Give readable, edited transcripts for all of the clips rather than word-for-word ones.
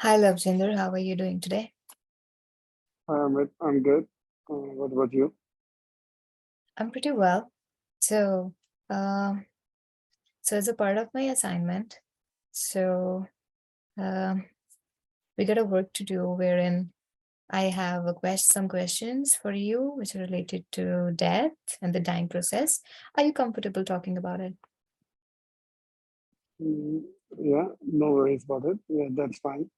Hi, Lavjinder. How are you doing today? I'm good. What about you? I'm pretty well. So, um, so as a part of my assignment, so um, we got a work to do wherein I have some questions for you, which are related to death and the dying process. Are you comfortable talking about it? Mm, yeah, no worries about it. Yeah, that's fine.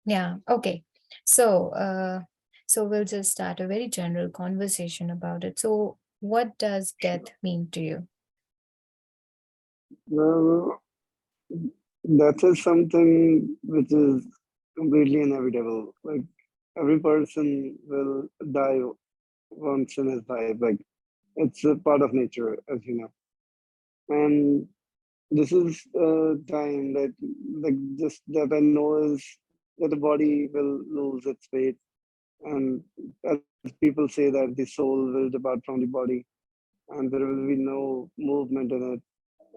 Yeah. Okay. So, so we'll just start a very general conversation about it. So, what does death Sure. mean to you? Well, that is something which is completely inevitable. Like every person will die once in his life. Like it's a part of nature, as you know. And this is a time that, like, just that I know is that the body will lose its weight, and as people say that the soul will depart from the body and there will be no movement in it.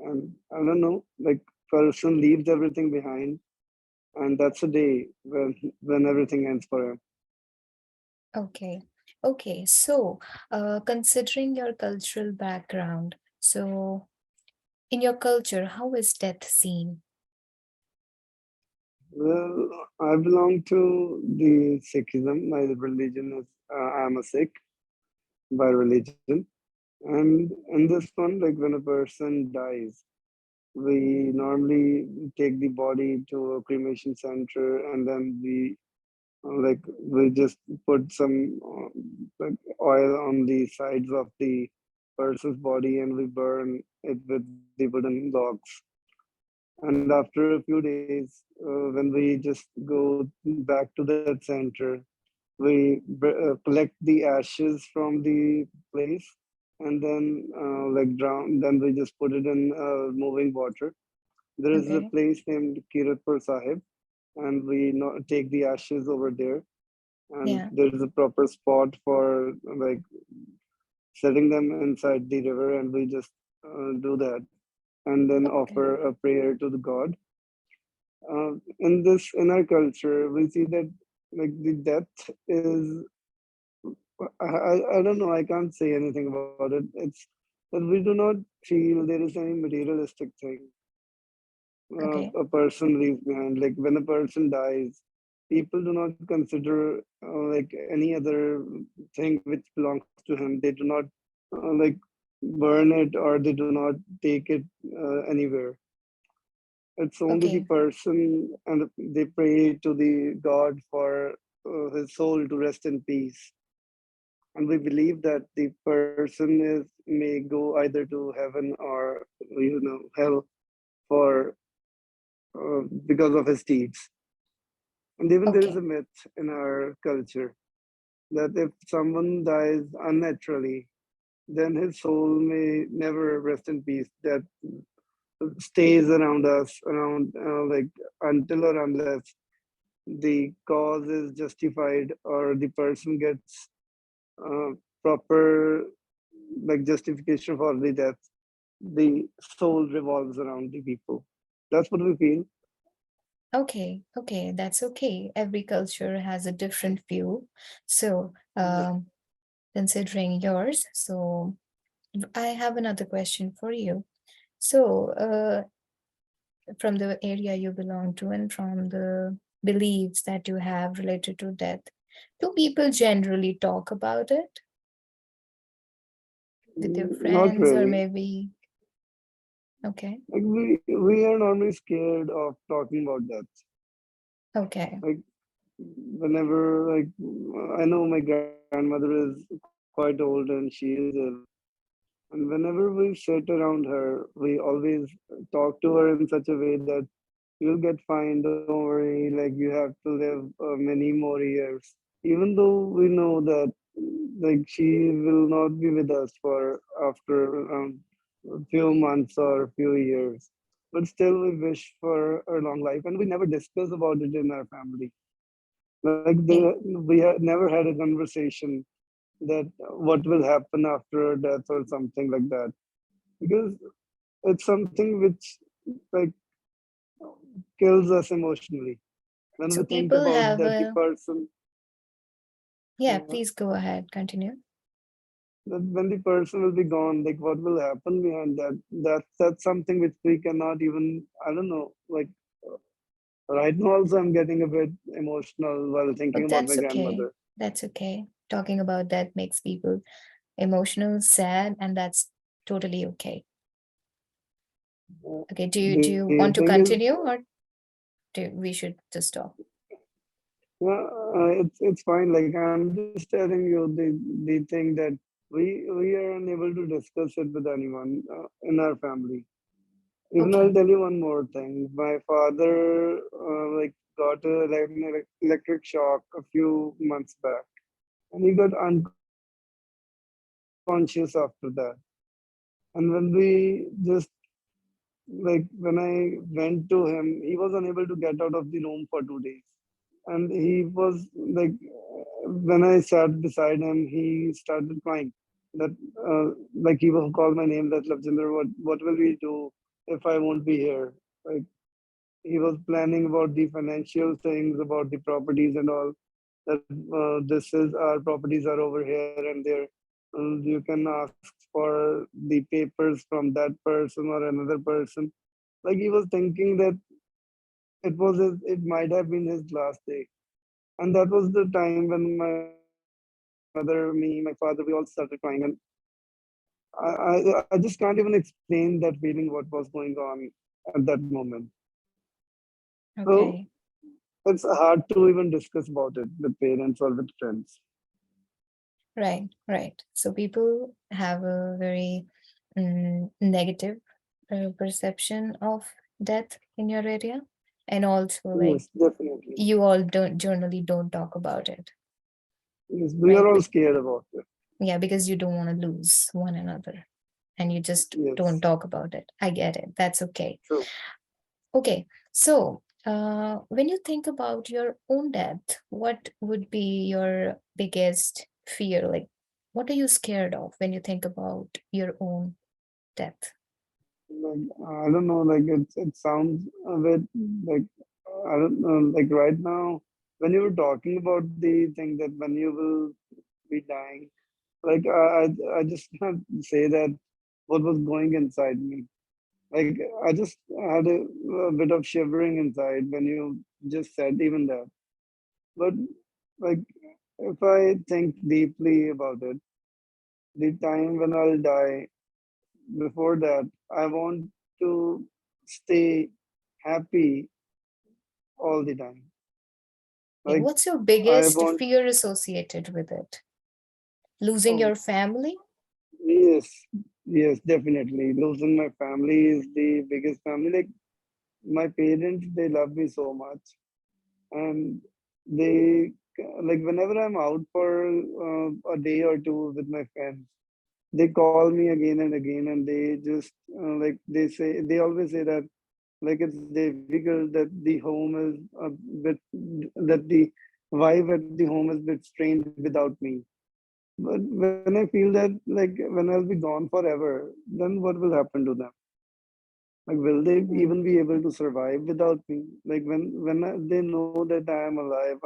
And I don't know, like person leaves everything behind, and that's a day when everything ends for him. Okay. Okay. So, considering your cultural background, so in your culture, how is death seen? Well, I belong to the Sikhism. My religion is I'm a Sikh by religion, and in this one, like when a person dies, we normally take the body to a cremation center, and then like we just put some like oil on the sides of the person's body and we burn it with the wooden logs. And after a few days, when we just go back to that center, we collect the ashes from the place and then like drown. Then we just put it in moving water. There is a Okay. place named Kiratpur Sahib, and we take the ashes over there, and Yeah. there is a proper spot for like setting them inside the river, and we just do that and then Okay. offer a prayer to the god. In our culture we see that like the death is I don't know, I can't say anything about it. It's that we do not feel there is any materialistic thing Okay. a person leaves behind. Like when a person dies, people do not consider like any other thing which belongs to him. They do not like burn it or they do not take it anywhere. It's only the Okay. person, and they pray to the God for his soul to rest in peace. And we believe that the person is may go either to heaven or hell for because of his deeds. And even there is Okay. a myth in our culture that if someone dies unnaturally, then his soul may never rest in peace. That stays around us, around like until or unless the cause is justified or the person gets uh, proper like justification for the death. The soul revolves around the people. That's what we feel. Okay. Okay. That's okay. Every culture has a different view. So, Yeah. considering yours, so I have another question for you. So, from the area you belong to and from the beliefs that you have related to death, do people generally talk about it with your Not friends or really. maybe? Okay. Like we are normally scared of talking about that. Okay. Like whenever like I know my grandmother is quite old and she is ill, and whenever we sit around her, we always talk to her in such a way that you'll get fine, don't worry, like you have to live many more years. Even though we know that like she will not be with us for after a few months or a few years, but still we wish for a long life and we never discuss about it in our family. Like Okay. we have never had a conversation that what will happen after death or something like that, because it's something which like kills us emotionally. when So we think people about have that the a, person, yeah, uh, please go ahead, continue. that when the person will be gone, like what will happen behind that? That's something which we cannot even. I don't know. Like right now, also I'm getting a bit emotional while thinking But about my that's okay. grandmother. That's okay. Talking about that makes people emotional, sad, and that's totally okay. Uh, Okay, do you the want to thing is, continue, or do we should just stop? yeah, it's fine. Like I'm just telling you the thing that we are unable to discuss it with anyone in our family. Even I'll Okay. tell you one more thing. My father like got an electric shock a few months back, and he got unconscious after that. And when we just like when I went to him, he was unable to get out of the room for 2 days. And he was like, when I sat beside him, he started crying. That like he will call my name. That Lavjinder, what will we do if I won't be here? Like he was planning about the financial things, about the properties and all. That this is our properties are over here and there. You can ask for the papers from that person or another person. Like he was thinking that it might have been his last day, and that was the time when my mother, me, my father, we all started crying, and I just can't even explain that feeling what was going on at that moment. So Okay. it's hard to even discuss about it with parents or with friends. Right, right. So people have a very negative perception of death in your area, and also like Yes, definitely. you all don't generally don't talk about it, Yes, we are right? all scared about it. Yeah, because you don't want to lose one another, and you just don't Yes, talk about it. I get it. That's okay. true. Okay, so when you think about your own death, what would be your biggest fear? Like, what are you scared of when you think about your own death? Like I don't know, like it sounds a bit like I don't know, like right now when you were talking about the thing that when you will be dying, like I just can't say that what was going inside me. Like I just had a bit of shivering inside when you just said even that. But like if I think deeply about it, the time when I'll die, before that, I want to stay happy all the time. Okay, Like what's your I biggest want, fear associated with it? Losing oh your family? yes, yes, definitely. Losing my family is the biggest family. Like my parents, they love me so much, and they like whenever I'm out for a day or two with my friends, they call me again and again, and they just like they always say that like it's difficult that the home is a bit that the vibe at the home is a bit strange without me. But when I feel that like when I'll be gone forever, then what will happen to them? Like will they Mm. even be able to survive without me? Like they know that I am alive,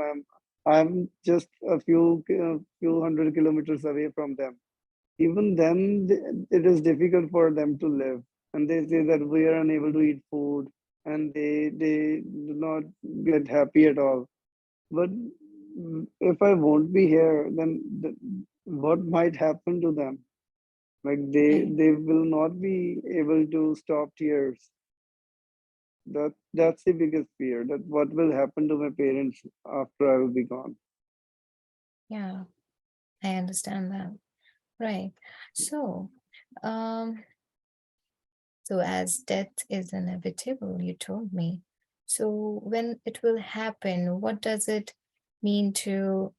I'm just a few hundred kilometers away from them. Even then, it is difficult for them to live, and they say that we are unable to eat food, and they do not get happy at all. But if I won't be here, then what might happen to them? Like Right. they will not be able to stop tears. That's the biggest fear. That what will happen to my parents after I will be gone. Yeah, I understand that. Right. So, um, so as death is inevitable, you told me. So when it will happen, what does it mean to,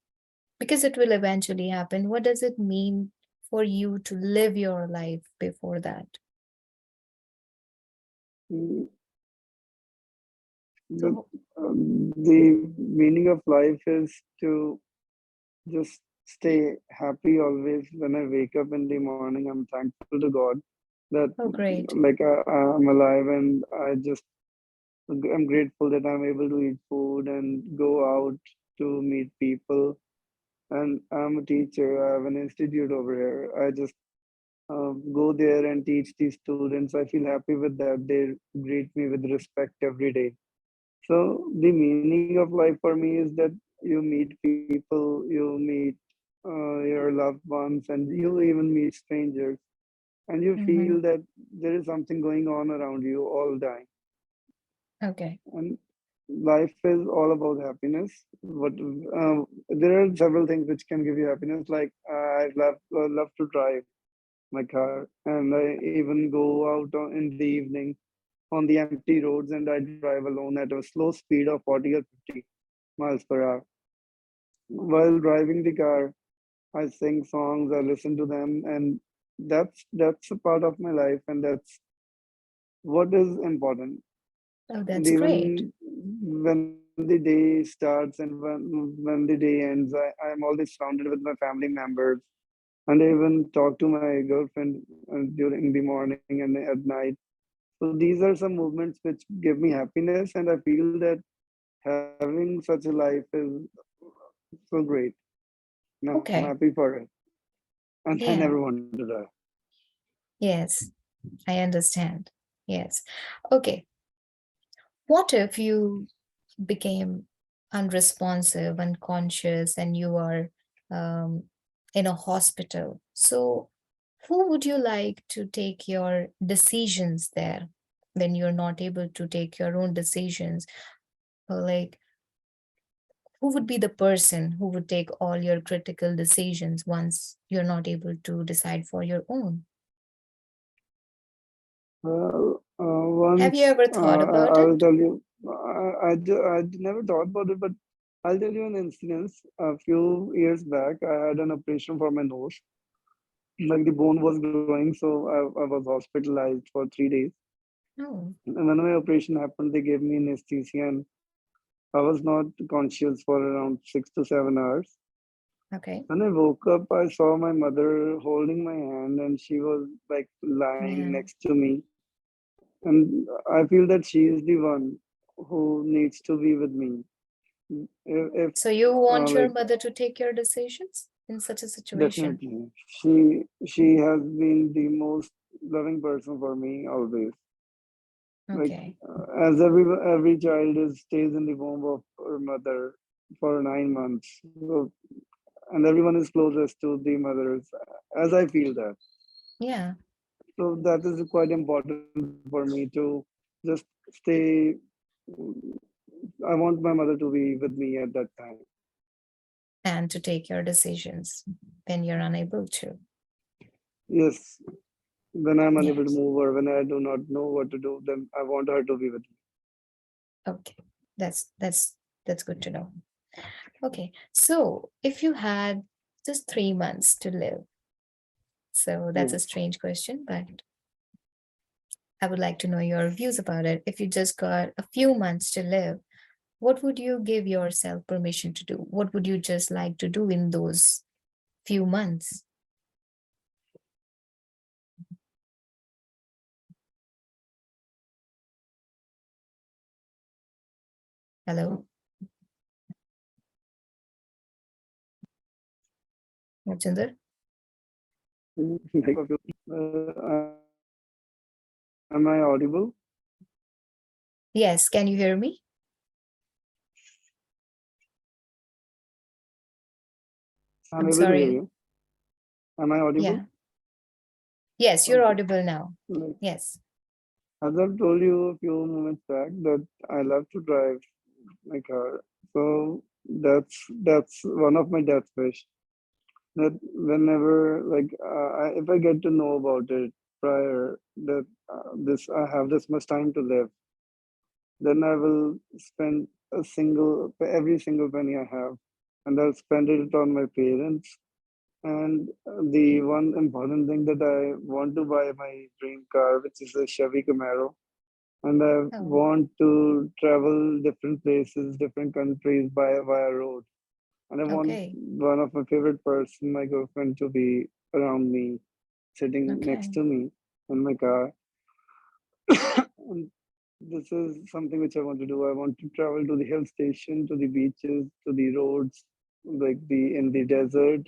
because it will eventually happen, what does it mean for you to live your life before that? Mm, But So, the meaning of life is to just stay happy always. When I wake up in the morning, I'm thankful to God that oh, great. like I'm alive, and I just I'm grateful that I'm able to eat food and go out to meet people. And I'm a teacher. I have an institute over here. I just go there and teach these students. I feel happy with that. They greet me with respect every day. So the meaning of life for me is that you meet people, you meet your loved ones, and you even meet strangers, and you Mm-hmm. feel that there is something going on around you all the time. Okay. And life is all about happiness. But there are several things which can give you happiness. Like I love to drive my car, and I even go out in the evening on the empty roads, and I drive alone at a slow speed of 40 or 50 miles per hour. While driving the car, I sing songs, I listen to them, and that's a part of my life, and that's what is important. Oh, And that's great. even when the day starts and when the day ends, I'm always surrounded with my family members, and I even talk to my girlfriend during the morning and at night. So these are some movements which give me happiness, and I feel that having such a life is so great. And I'm happy Okay. for it. And I never Yeah. wanted to die. Yes, I understand. Yes. Okay. What if you became unresponsive, unconscious, and you are um, in a hospital? So, who would you like to take your decisions there when you're not able to take your own decisions? Or like, who would be the person who would take all your critical decisions once you're not able to decide for your own? Well, Have you once ever thought about I'll it? tell you, I never thought about it, but I'll tell you an instance. A few years back, I had an operation for my nose. Like the bone was growing, so I was hospitalized for 3 days. No. And when my operation happened, they gave me anesthesia, and I was not conscious for around 6 to 7 hours. Okay. When I woke up, I saw my mother holding my hand, and she was like lying Yeah. next to me. And I feel that she is the one who needs to be with me. If So you want your like mother to take your decisions in such a situation? definitely, she has been the most loving person for me always. Like Okay. as every child is stays in the womb of her mother for 9 months, so, and everyone is closest to the mothers, as I feel that. Yeah. So that is quite important for me to just stay. I want my mother to be with me at that time. And to take your decisions when you're unable to. Yes, when I'm unable to Yes. move or when I do not know what to do, then I want her to be with me. Okay. That's good to know. Okay. So if you had just 3 months to live, so that's Yeah. a strange question, but I would like to know your views about it. If you just got a few months to live, what would you give yourself permission to do? What would you just like to do in those few months? Hello, Mochinder? Am I audible? Yes, can you hear me? I'm I'm able to hear sorry. you. Am I audible? Yeah. Yes, you're Okay. audible now. Like, Yes. as I've told you a few moments back that I love to drive my car. So that's one of my death wish. That whenever if I get to know about it prior that this I have this much time to live, then I will spend every single penny I have, and I'll spend it on my parents. And the one important thing that I want to buy my dream car, which is a Chevy Camaro, and I Oh, want to travel different places, different countries by via road. And I want okay. one of my favorite person, my girlfriend, to be around me, sitting next Okay. to me in my car. this is something which I want to do. I want to travel to the hill station, to the beaches, to the roads, like the in the desert,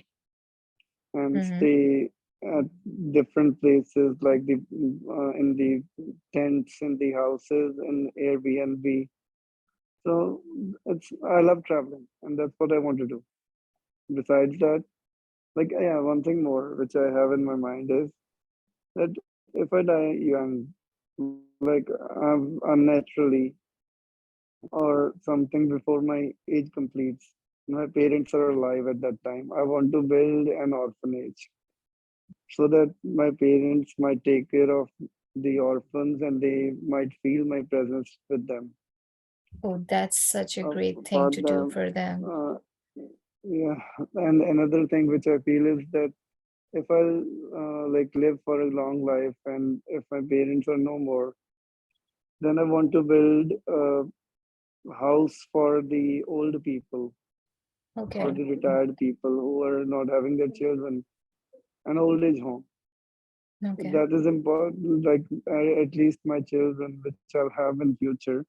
and Mm-hmm. stay at different places, like the in the tents, in the houses, in Airbnb. So it's I love traveling, and that's what I want to do. Besides that, like yeah, one thing more which I have in my mind is that if I die young, like I'm naturally or something before my age completes, my parents are alive at that time. I want to build an orphanage so that my parents might take care of the orphans and they might feel my presence with them. Oh, that's such a great thing For to do them, for them. uh, yeah. And another thing which I feel is that if I like live for a long life and if my parents are no more, then I want to build a house for the old people or Okay. the retired people who are not having their children, an old age home. Okay. That is important. Like at least my children, which I'll have in future,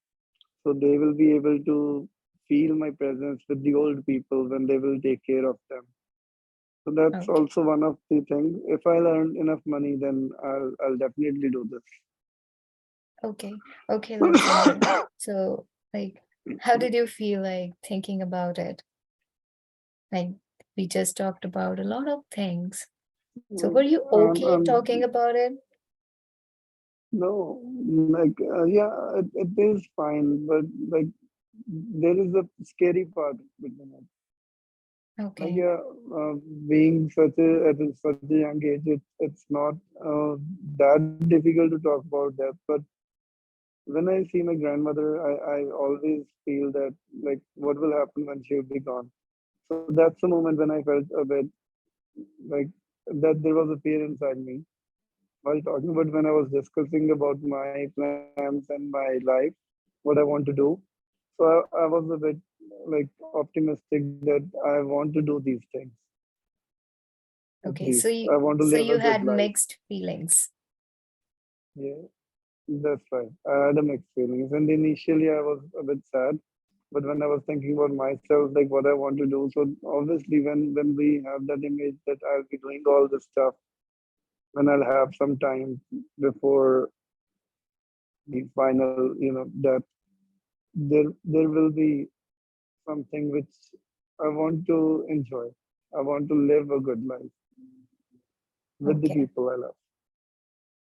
so they will be able to feel my presence with the old people when they will take care of them. So that's Okay. also one of the things. If I earn enough money, then I'll definitely do Okay. Okay, Lavjinder. So, like, how did you feel like thinking about it? Like, we just talked about a lot of things. So, this. were you okay talking I'm about it? no, like yeah, it is fine, but like there is a scary part between it. Like Okay. yeah, being such a at such a young age, it's not that difficult to talk about that. But when I see my grandmother, I always feel that like what will happen when she'll be gone. So that's the moment when I felt a bit like that there was a fear inside me while talking. But when I was discussing about my plans and my life, what I want to do, so I was a bit like optimistic that I want to do these things at Okay. least. I want to So live a you good had life. mixed feelings. Yeah, that's right. I had a mixed feelings, and initially I was a bit sad. But when I was thinking about myself, like what I want to do, so obviously when we have that image that I'll be doing all this stuff when I'll have some time before the final, death, there will be something which I want to enjoy. I want to live a good life with the Okay. people I love.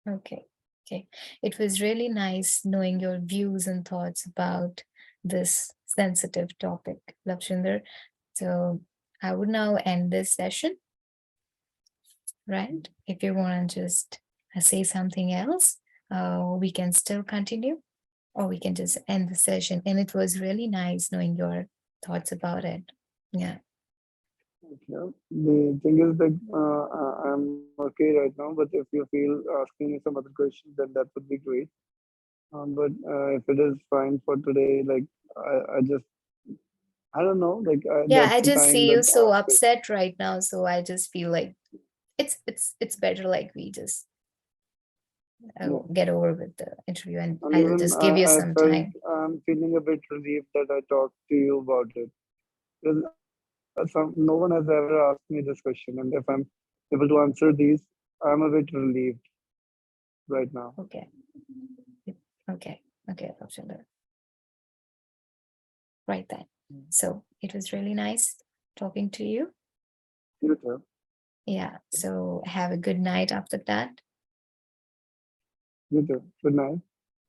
Okay. Okay. It was really nice knowing your views and thoughts about this sensitive topic, Lavjinder. So I would now end this session, right? If you want to just say something else, we can still continue or we can just end the session. And it was really nice knowing your thoughts about it. Yeah. Yeah. The thing is that I'm okay right now, but if you feel asking me some other questions, then that would be great. But if it is fine for today, like I just I don't know, like Yeah, that's I the just time see that you so I'm facing. upset right now. So I just feel like it's better like we just Yeah. get over with the interview and And I'll even just give you I some felt time. I'm feeling a bit relieved that I talked to you about it. Because no one has ever asked me this question, and if I'm able to answer these, I'm a bit relieved right now. Okay. Okay. Okay, Lavjinder. Right then. So it was really nice talking to you. You too. Yeah. So have a good night after that. You too. Good night.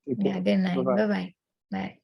Take Yeah. care. Good Bye night. bye. Bye bye. Bye.